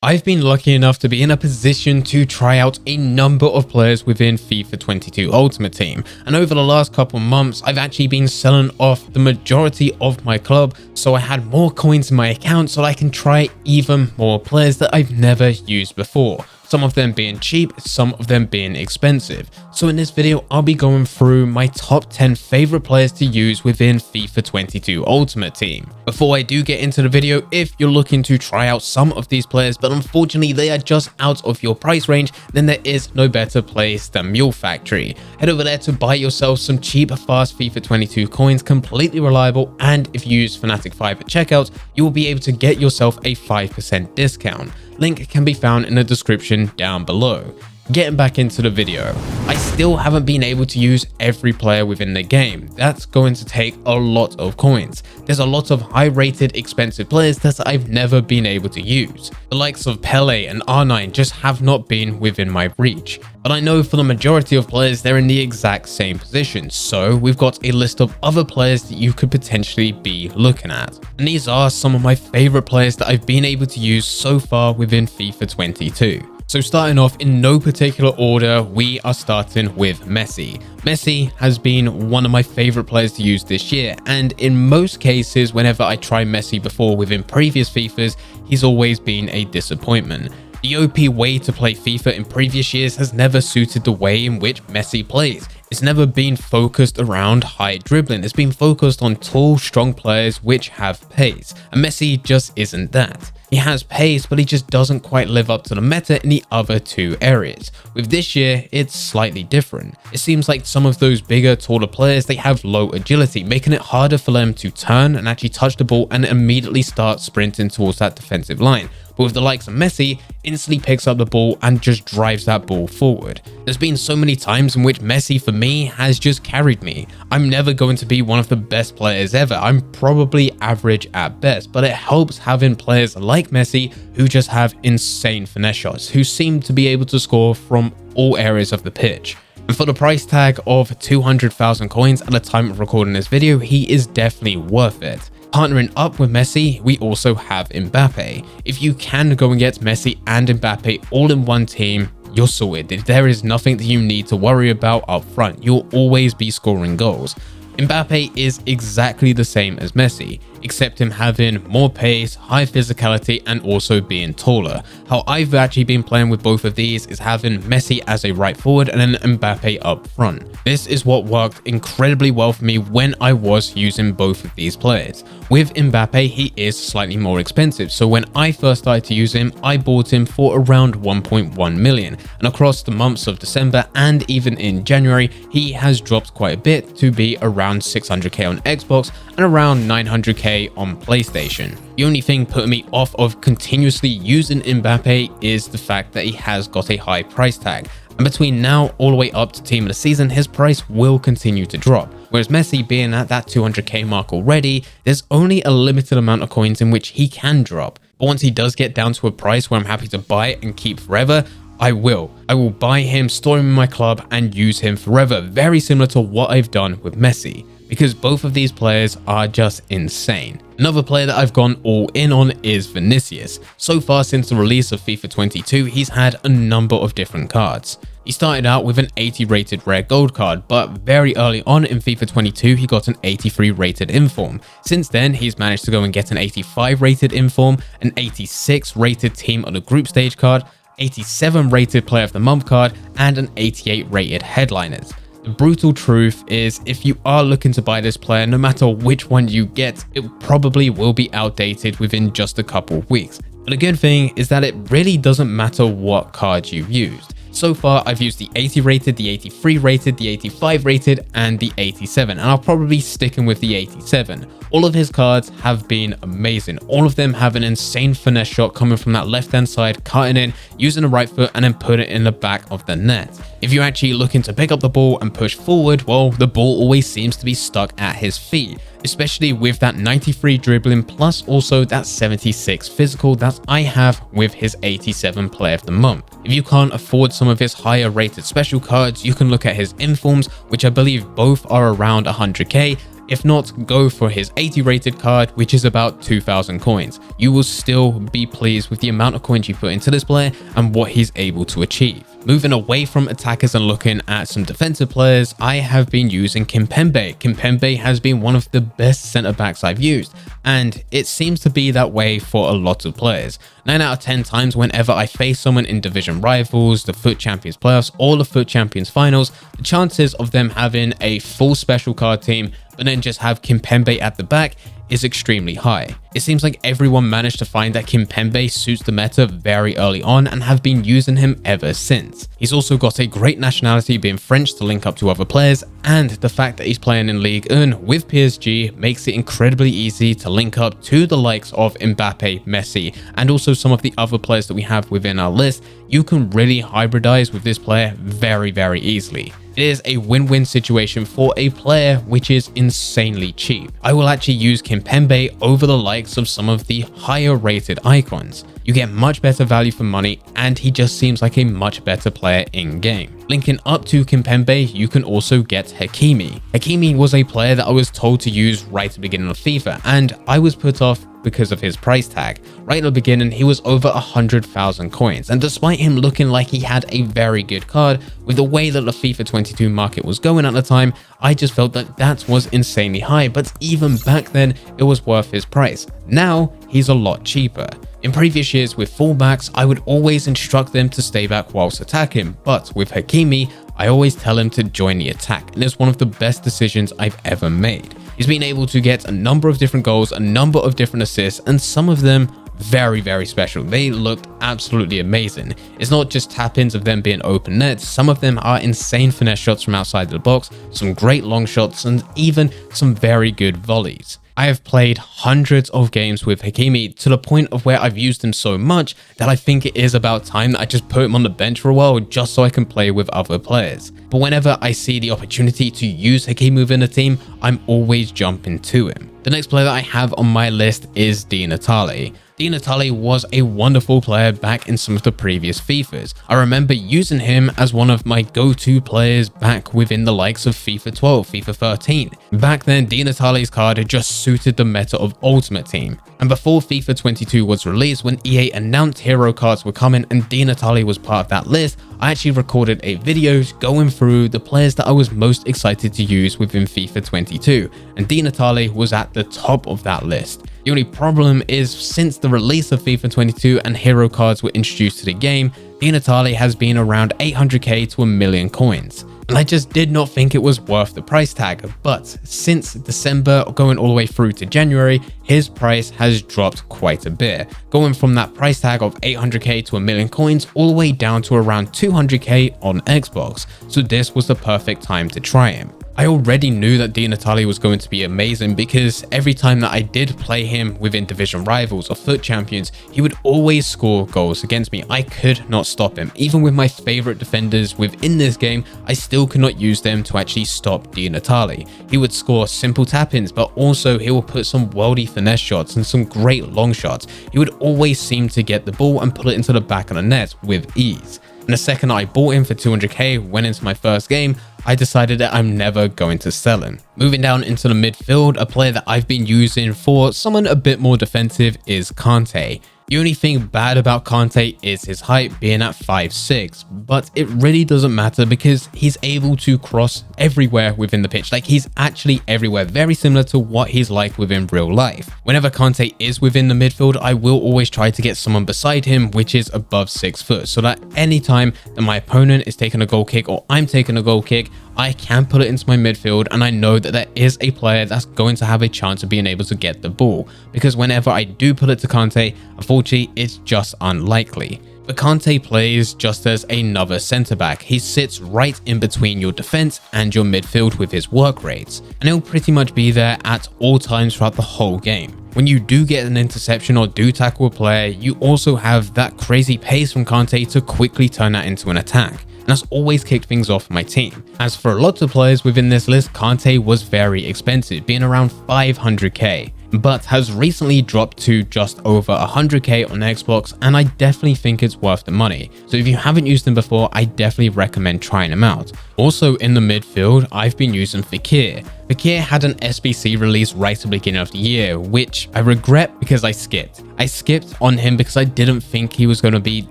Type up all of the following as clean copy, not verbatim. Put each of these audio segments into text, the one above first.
I've been lucky enough to be in a position to try out a number of players within FIFA 22 Ultimate Team, and over the last couple months I've actually been selling off the majority of my club, so I had more coins in my account so that I can try even more players that I've never used before. Some of them being cheap, some of them being expensive. So in this video, I'll be going through my top 10 favorite players to use within FIFA 22 Ultimate Team. Before I do get into the video, if you're looking to try out some of these players, but unfortunately they are just out of your price range, then there is no better place than Mule Factory. Head over there to buy yourself some cheap, fast FIFA 22 coins, completely reliable, and if you use Fnatic 5 at checkout, you will be able to get yourself a 5% discount. Link can be found in the description down below. Getting back into the video, I still haven't been able to use every player within the game. That's going to take a lot of coins. There's a lot of high rated expensive players that I've never been able to use. The likes of Pele and R9 just have not been within my reach. But I know for the majority of players they're in the exact same position, so we've got a list of other players that you could potentially be looking at. And these are some of my favorite players that I've been able to use so far within FIFA 22. So starting off in no particular order, we are starting with Messi. Messi has been one of my favorite players to use this year, and in most cases whenever I try Messi before within previous FIFAs, he's always been a disappointment. The OP way to play FIFA in previous years has never suited the way in which Messi plays. It's never been focused around high dribbling. It's been focused on tall, strong players which have pace, and Messi just isn't that. He has pace, but he just doesn't quite live up to the meta in the other two areas. With this year, it's slightly different. It seems like some of those bigger, taller players, they have low agility, making it harder for them to turn and actually touch the ball and immediately start sprinting towards that defensive line. But with the likes of Messi, instantly picks up the ball and just drives that ball forward. There's been so many times in which Messi for me has just carried me. I'm never going to be one of the best players ever. I'm probably average at best, but it helps having players like Messi who just have insane finesse shots, who seem to be able to score from all areas of the pitch. And for the price tag of 200,000 coins at the time of recording this video, he is definitely worth it. Partnering up with Messi, we also have Mbappe. If you can go and get Messi and Mbappe all in one team, you're sorted. There is nothing that you need to worry about up front. You'll always be scoring goals. Mbappe is exactly the same as Messi, except him having more pace, high physicality, and also being taller. How I've actually been playing with both of these is having Messi as a right forward and then Mbappe up front. This is what worked incredibly well for me when I was using both of these players. With Mbappe, he is slightly more expensive, so when I first started to use him, I bought him for around 1.1 million, and across the months of December and even in January, he has dropped quite a bit to be around 600k on Xbox and around 900k on PlayStation. The only thing putting me off of continuously using Mbappe is the fact that he has got a high price tag. And between now all the way up to team of the season, his price will continue to drop. Whereas Messi being at that 200k mark already, there's only a limited amount of coins in which he can drop. But once he does get down to a price where I'm happy to buy it and keep forever, I will buy him, store him in my club, and use him forever. Very similar to what I've done with Messi, because both of these players are just insane. Another player that I've gone all in on is Vinicius. So far since the release of FIFA 22, he's had a number of different cards. He started out with an 80 rated rare gold card, but very early on in FIFA 22, he got an 83 rated inform. Since then, he's managed to go and get an 85 rated inform, an 86 rated team of the group stage card, 87 rated player of the month card, and an 88 rated headliners. The brutal truth is, if you are looking to buy this player, no matter which one you get, it probably will be outdated within just a couple of weeks. But the good thing is that it really doesn't matter what card you've used. So far, I've used the 80 rated, the 83 rated, the 85 rated, and the 87, and I'll probably be sticking with the 87. All of his cards have been amazing. All of them have an insane finesse shot coming from that left-hand side, cutting in, using the right foot, and then put it in the back of the net. If you're actually looking to pick up the ball and push forward, well, the ball always seems to be stuck at his feet, especially with that 93 dribbling plus also that 76 physical that I have with his 87 player of the month. If you can't afford some of his higher rated special cards, you can look at his informs, which I believe both are around 100k, If not, go for his 80 rated card, which is about 2,000 coins. You will still be pleased with the amount of coins you put into this player and what he's able to achieve. Moving away from attackers and looking at some defensive players, I have been using Kimpembe. Kimpembe has been one of the best centre backs I've used, and it seems to be that way for a lot of players. 9 out of 10 times whenever I face someone in division rivals, the FUT Champions playoffs, or the FUT Champions finals, the chances of them having a full special card team but then just have Kimpembe at the back is extremely high. It seems like everyone managed to find that Kimpembe suits the meta very early on and have been using him ever since. He's also got a great nationality, being French, to link up to other players, and the fact that he's playing in Ligue 1 with PSG makes it incredibly easy to link up to the likes of Mbappe, Messi, and also some of the other players that we have within our list. You can really hybridize with this player very easily. It is a win-win situation for a player which is insanely cheap. I will actually use Kimpembe over the likes of some of the higher rated icons. You get much better value for money, and he just seems like a much better player in game. Linking up to Kimpembe, you can also get Hakimi. Hakimi was a player that I was told to use right at the beginning of FIFA, and I was put off because of his price tag. Right at the beginning, he was over 100,000 coins, and despite him looking like he had a very good card, with the way that the FIFA 22 market was going at the time, I just felt that that was insanely high, but even back then, it was worth his price. Now, he's a lot cheaper. In previous years with fullbacks, I would always instruct them to stay back whilst attacking, but with Hakimi, I always tell him to join the attack, and it's one of the best decisions I've ever made. He's been able to get a number of different goals, a number of different assists, and some of them very special. They looked absolutely amazing. It's not just tap-ins of them being open nets, some of them are insane finesse shots from outside the box, some great long shots, and even some very good volleys. I have played hundreds of games with Hakimi to the point of where I've used him so much that I think it is about time that I just put him on the bench for a while just so I can play with other players. But whenever I see the opportunity to use Hakimi within a team, I'm always jumping to him. The next player that I have on my list is Natalie. Natalie was a wonderful player back in some of the previous FIFAs. I remember using him as one of my go-to players back within the likes of FIFA 12, FIFA 13. Back then, Natalie's card had just suited the meta of Ultimate Team. And before FIFA 22 was released, when EA announced hero cards were coming and Natalie was part of that list, I actually recorded a video going through the players that I was most excited to use within FIFA 22, and Natalie was at the top of that list. The only problem is, since the release of FIFA 22 and hero cards were introduced to the game, Natalie has been around 800k to 1 million coins. And I just did not think it was worth the price tag, but since December going all the way through to January, his price has dropped quite a bit, going from that price tag of 800k to 1 million coins all the way down to around 200k on Xbox, so this was the perfect time to try him. I already knew that Natalie was going to be amazing because every time that I did play him within division rivals or FUT champions, he would always score goals against me. I could not stop him. Even with my favorite defenders within this game, I still could not use them to actually stop Natalie. He would score simple tap-ins, but also he will put some worldy finesse shots and some great long shots. He would always seem to get the ball and put it into the back of the net with ease. And the second I bought him for 200k, went into my first game, I decided that I'm never going to sell him. Moving down into the midfield, a player that I've been using for someone a bit more defensive is Kante. The only thing bad about Kante is his height being at 5'6", but it really doesn't matter because he's able to cross everywhere within the pitch. Like, he's actually everywhere, very similar to what he's like within real life. Whenever Kante is within the midfield, I will always try to get someone beside him which is above 6 foot, so that anytime that my opponent is taking a goal kick or I'm taking a goal kick, I can put it into my midfield and I know that there is a player that's going to have a chance of being able to get the ball, because whenever I do put it to Kante, unfortunately it's just unlikely. But Kante plays just as another centre back. He sits right in between your defence and your midfield with his work rates, and he'll pretty much be there at all times throughout the whole game. When you do get an interception or do tackle a player, you also have that crazy pace from Kante to quickly turn that into an attack. And that's always kicked things off my team. As for lots of players within this list, Kante was very expensive, being around 500k, but has recently dropped to just over 100k on Xbox, and I definitely think it's worth the money. So if you haven't used him before, I definitely recommend trying him out. Also in the midfield, I've been using Fekir. Fekir had an SBC release right at the beginning of the year, which I regret because I skipped. I skipped on him because I didn't think he was going to be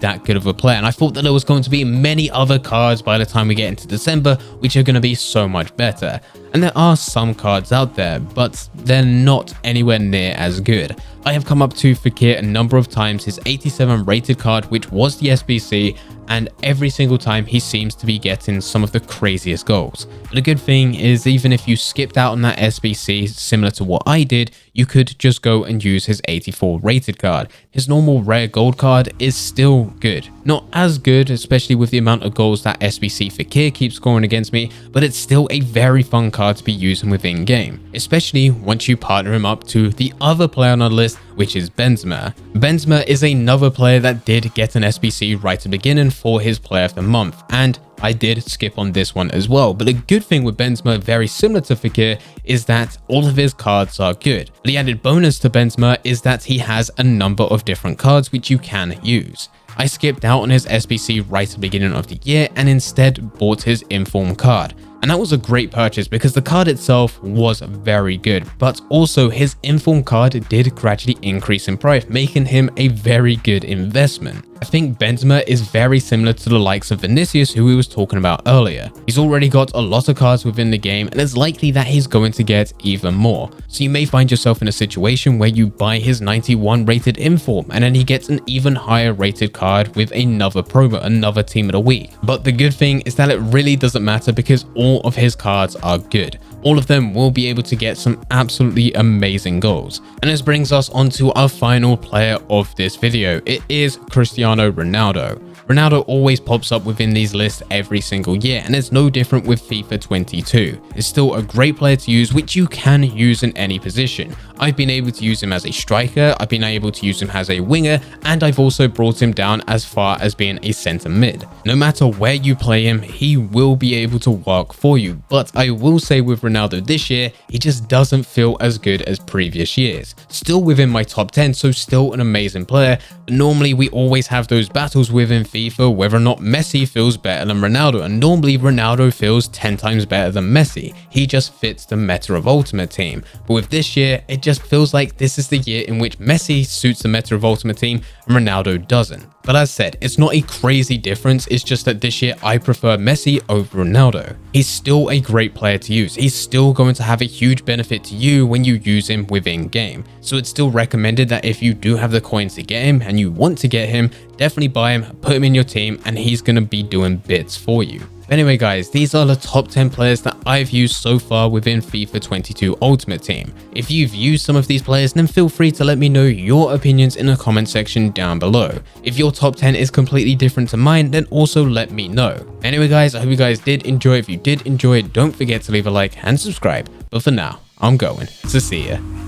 that good of a player, and I thought that there was going to be many other cards by the time we get into December which are going to be so much better. And there are some cards out there, but they're not anywhere near as good. I have come up to Fekir a number of times, his 87 rated card, which was the SBC, and every single time he seems to be getting some of the craziest goals. But the good thing is, even if you skipped out on that SBC, similar to what I did, you could just go and use his 84 rated card. His normal rare gold card is still good. Not as good, especially with the amount of goals that SBC Fekir keeps scoring against me, but it's still a very fun card to be using within game, especially once you partner him up to the other player on our list, which is Benzema. Benzema is another player that did get an SBC right at the beginning for his player of the month, and I did skip on this one as well. But the good thing with Benzema, very similar to Fekir, is that all of his cards are good. The added bonus to Benzema is that he has a number of different cards which you can use. I skipped out on his SBC right at the beginning of the year and instead bought his inform card. And that was a great purchase because the card itself was very good, but also his inform card did gradually increase in price, making him a very good investment. I think Benzema is very similar to the likes of Vinicius, who we was talking about earlier. He's already got a lot of cards within the game, and it's likely that he's going to get even more. So you may find yourself in a situation where you buy his 91 rated inform, and then he gets an even higher rated card with another promo, another team of the week. But the good thing is that it really doesn't matter because all of his cards are good. All of them will be able to get some absolutely amazing goals. And this brings us on to our final player of this video. It is Cristiano Ronaldo. Ronaldo always pops up within these lists every single year, and it's no different with FIFA 22. It's still a great player to use, which you can use in any position. I've been able to use him as a striker, I've been able to use him as a winger, and I've also brought him down as far as being a centre mid. No matter where you play him, he will be able to work for you. But I will say with Ronaldo this year, he just doesn't feel as good as previous years. Still within my top 10, so still an amazing player. But normally we always have those battles within FIFA whether or not Messi feels better than Ronaldo, and normally Ronaldo feels 10 times better than Messi. He just fits the meta of Ultimate Team. But with this year, it just feels like this is the year in which Messi suits the meta of Ultimate Team and Ronaldo doesn't. But as said, it's not a crazy difference, it's just that this year I prefer Messi over Ronaldo. He's still a great player to use, he's still going to have a huge benefit to you when you use him within game. So it's still recommended that if you do have the coins to get him and you want to get him, definitely buy him, put him in your team, and he's going to be doing bits for you. Anyway guys, these are the top 10 players that I've used so far within FIFA 22 Ultimate Team. If you've used some of these players, then feel free to let me know your opinions in the comment section down below. If your top 10 is completely different to mine, then also let me know. Anyway guys, I hope you guys did enjoy. If you did enjoy, don't forget to leave a like and subscribe. But for now, I'm going to see ya.